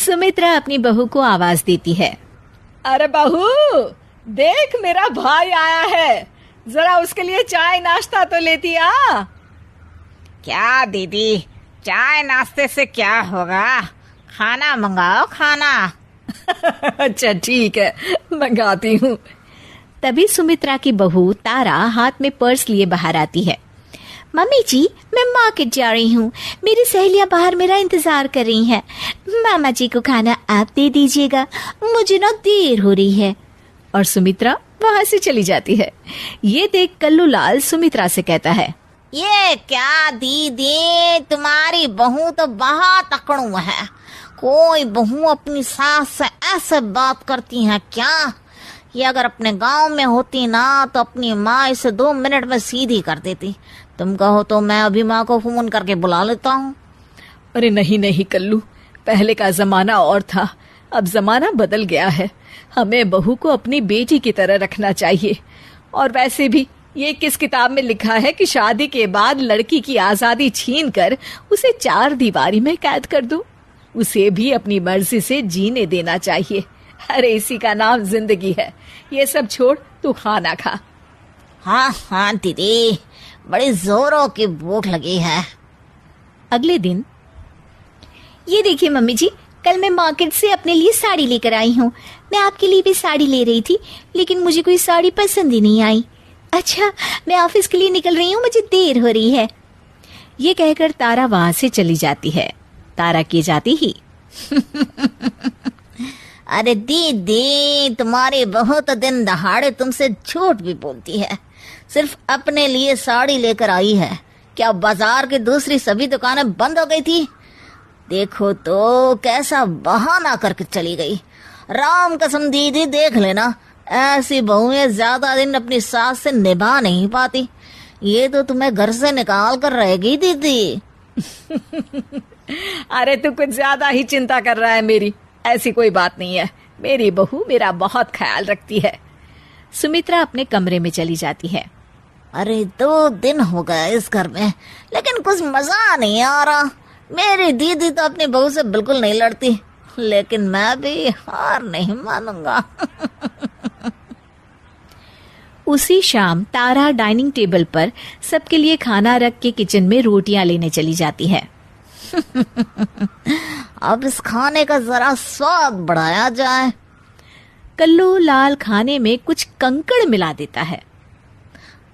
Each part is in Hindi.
सुमित्रा अपनी बहू को आवाज देती है। अरे बहू, देख मेरा भाई आया है, जरा उसके लिए चाय नाश्ता तो लेती आ। क्या दीदी, चाय नाश्ते से क्या होगा, खाना मंगाओ खाना। अच्छा ठीक है, मंगाती हूँ। तभी सुमित्रा की बहू तारा हाथ में पर्स लिए बाहर आती है। मम्मी जी, मैं मार्केट जा रही हूँ, मेरी सहेलियाँ बाहर मेरा इंतजार कर रही हैं। मामा जी को खाना आप दे दीजिएगा, मुझे ना देर हो रही है। और सुमित्रा वहाँ से चली जाती है। ये देख कल्लू लाल सुमित्रा से कहता है, ये क्या दीदी, तुम्हारी बहू तो बहुत अकड़ू है। कोई बहू अपनी सास से ऐसे बात करती है क्या? ये अगर अपने गांव में होती ना तो अपनी माँ इसे 2 मिनट में सीधी कर देती। तुम कहो तो मैं अभी माँ को फोन करके बुला लेता हूँ। अरे नहीं नहीं कल्लू, पहले का जमाना और था, अब जमाना बदल गया है। हमें बहू को अपनी बेटी की तरह रखना चाहिए। और वैसे भी ये किस किताब में लिखा है कि शादी के बाद लड़की की आजादी छीन कर उसे 4 दीवारी में कैद कर दो? उसे भी अपनी मर्जी से जीने देना चाहिए। अरे इसी का नाम जिंदगी है। ये सब छोड़, तू खाना खा। हाँ हाँ दीदी, बड़ी जोरों की भूख लगी है। अगले दिन, ये देखिए मम्मी जी, कल मैं मार्केट से अपने लिए साड़ी लेकर आई हूँ। मैं आपके लिए भी साड़ी ले रही थी, लेकिन मुझे कोई साड़ी पसंद ही नहीं आई। अच्छा, मैं ऑफिस के लिए निकल रही हूँ, मुझे देर हो रही है। ये कहकर तारा वहां से चली जाती है। तारा की जाती ही अरे दीदी, तुम्हारी बहू तो दिन दहाड़े तुमसे झूठ भी बोलती है। सिर्फ अपने लिए साड़ी लेकर आई है। क्या बाजार की दूसरी सभी दुकानें बंद हो गई थी? देखो तो कैसा बहाना करके चली गई। राम कसम दीदी, देख लेना, ऐसी बहुएं ज्यादा दिन अपनी सास से निभा नहीं पाती। ये तो तुम्हें घर से निकाल कर रहेगी दीदी। अरे तू कुछ ज्यादा ही चिंता कर रहा है मेरी। ऐसी कोई बात नहीं है, मेरी बहू मेरा बहुत ख्याल रखती है। सुमित्रा अपने कमरे में चली जाती है। अरे 2 दिन हो गए इस घर में, लेकिन कुछ मजा नहीं आ रहा। मेरी दीदी तो अपनी बहू से बिल्कुल नहीं लड़ती, लेकिन मैं भी हार नहीं मानूंगा। उसी शाम तारा डाइनिंग टेबल पर सबके लिए खाना रख के किचन में रोटियां लेने चली जाती है। अब इस खाने का जरा स्वाद बढ़ाया जाए। कल्लू लाल खाने में कुछ कंकड़ मिला देता है।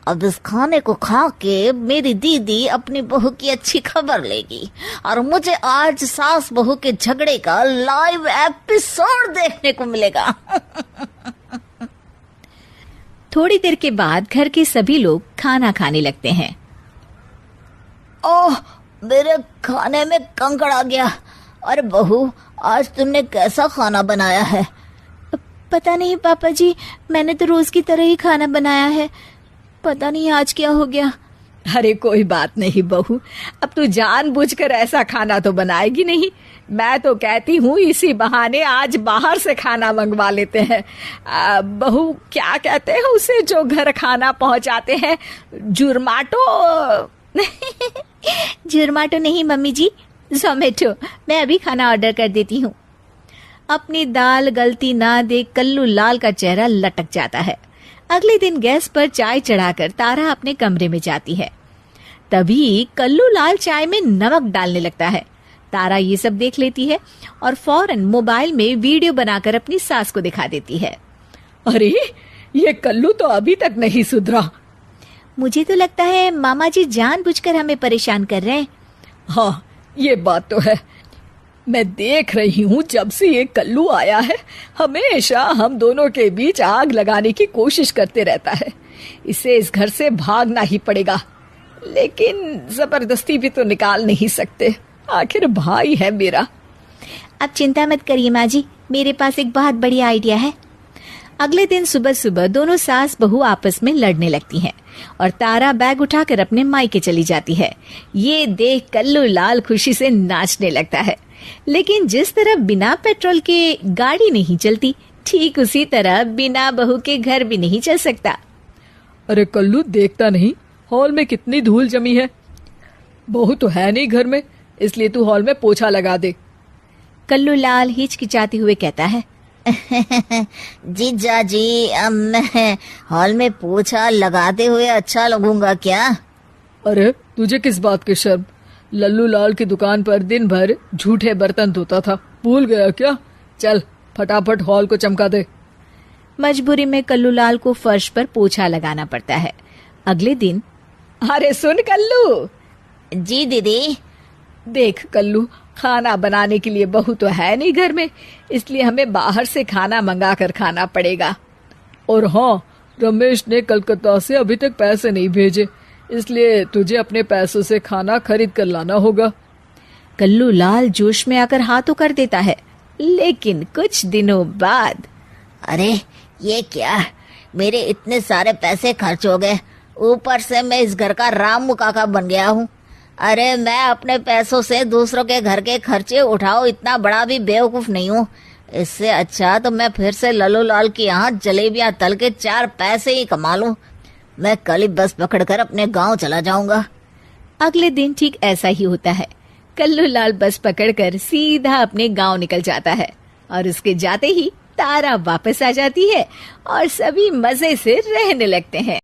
अब इस खाने को खा के मेरी दीदी अपनी बहू की अच्छी खबर लेगी और मुझे आज सास बहू के झगड़े का लाइव एपिसोड देखने को मिलेगा। थोड़ी देर के बाद घर के सभी लोग खाना खाने लगते हैं। ओह, मेरे खाने में कंकड़ आ गया। अरे बहू, आज तुमने कैसा खाना बनाया है? पता नहीं पापा जी, मैंने तो रोज की तरह ही खाना बनाया है। पता नहीं आज क्या हो गया। अरे कोई बात नहीं बहू, अब तू जानबूझकर ऐसा खाना तो बनाएगी नहीं। मैं तो कहती हूँ इसी बहाने आज बाहर से खाना मंगवा लेते हैं। बहू, क्या कहते हैं उसे जो घर खाना पहुँचाते हैं? जुर्माटो? जुर्माटो नहीं मम्मी जी, जोमेटो। मैं अभी खाना ऑर्डर कर देती हूँ। अपनी दाल गलती ना देख कल्लू लाल का चेहरा लटक जाता है। अगले दिन गैस पर चाय चढ़ाकर तारा अपने कमरे में जाती है। तभी कल्लू लाल चाय में नमक डालने लगता है। तारा ये सब देख लेती है और फौरन मोबाइल में वीडियो बनाकर अपनी सास को दिखा देती है। अरे ये कल्लू तो अभी तक नहीं सुधरा। मुझे तो लगता है मामा जी जानबूझकर हमें परेशान कर रहे हैं। हाँ, ये बात तो है। मैं देख रही हूँ जब से ये कल्लू आया है, हमेशा हम दोनों के बीच आग लगाने की कोशिश करते रहता है। इसे इस घर से भागना ही पड़ेगा, लेकिन जबरदस्ती भी तो निकाल नहीं सकते। आखिर भाई है मेरा। अब चिंता मत करिए माँ जी, मेरे पास एक बहुत बढ़िया आइडिया है। अगले दिन सुबह सुबह दोनों सास बहू आपस में लड़ने लगती हैं और तारा बैग उठाकर अपने मायके चली जाती है। ये देख कल्लू लाल खुशी से नाचने लगता है। लेकिन जिस तरह बिना पेट्रोल के गाड़ी नहीं चलती, ठीक उसी तरह बिना बहू के घर भी नहीं चल सकता। अरे कल्लू, देखता नहीं हॉल में कितनी धूल जमी है? बहू तो है नहीं घर में, इसलिए तू हॉल में पोछा लगा दे। कल्लू लाल हिचकिचाते हुए कहता है, जीजा जी, अब मैं हॉल में पोछा लगाते हुए अच्छा लगूंगा क्या? अरे तुझे किस बात की शर्म? लल्लू लाल की दुकान पर दिन भर झूठे बर्तन धोता था, भूल गया क्या? चल फटाफट हॉल को चमका दे। मजबूरी में कल्लू लाल को फर्श पर पोछा लगाना पड़ता है। अगले दिन, अरे सुन कल्लू। जी दीदी। देख कल्लू, खाना बनाने के लिए बहू तो है नहीं घर में, इसलिए हमें बाहर से खाना मंगा कर खाना पड़ेगा। और हाँ, रमेश ने कलकत्ता से अभी तक पैसे नहीं भेजे, इसलिए तुझे अपने पैसों से खाना खरीद कर लाना होगा। कल्लू लाल जोश में आकर हाँ तो कर देता है, लेकिन कुछ दिनों बाद, अरे ये क्या, मेरे इतने सारे पैसे खर्च हो गए, ऊपर से मैं इस घर का रामू काका बन गया हूँ। अरे मैं अपने पैसों से दूसरों के घर के खर्चे उठाओ, इतना बड़ा भी बेवकूफ नहीं हूँ। इससे अच्छा तो मैं फिर से लल्लू लाल के यहाँ जलेबियां तल के 4 पैसे ही कमा लूं। मैं कल ही बस पकड़कर अपने गांव चला जाऊंगा। अगले दिन ठीक ऐसा ही होता है। कल्लू लाल बस पकड़कर सीधा अपने गांव निकल जाता है और उसके जाते ही तारा वापस आ जाती है और सभी मजे से रहने लगते हैं।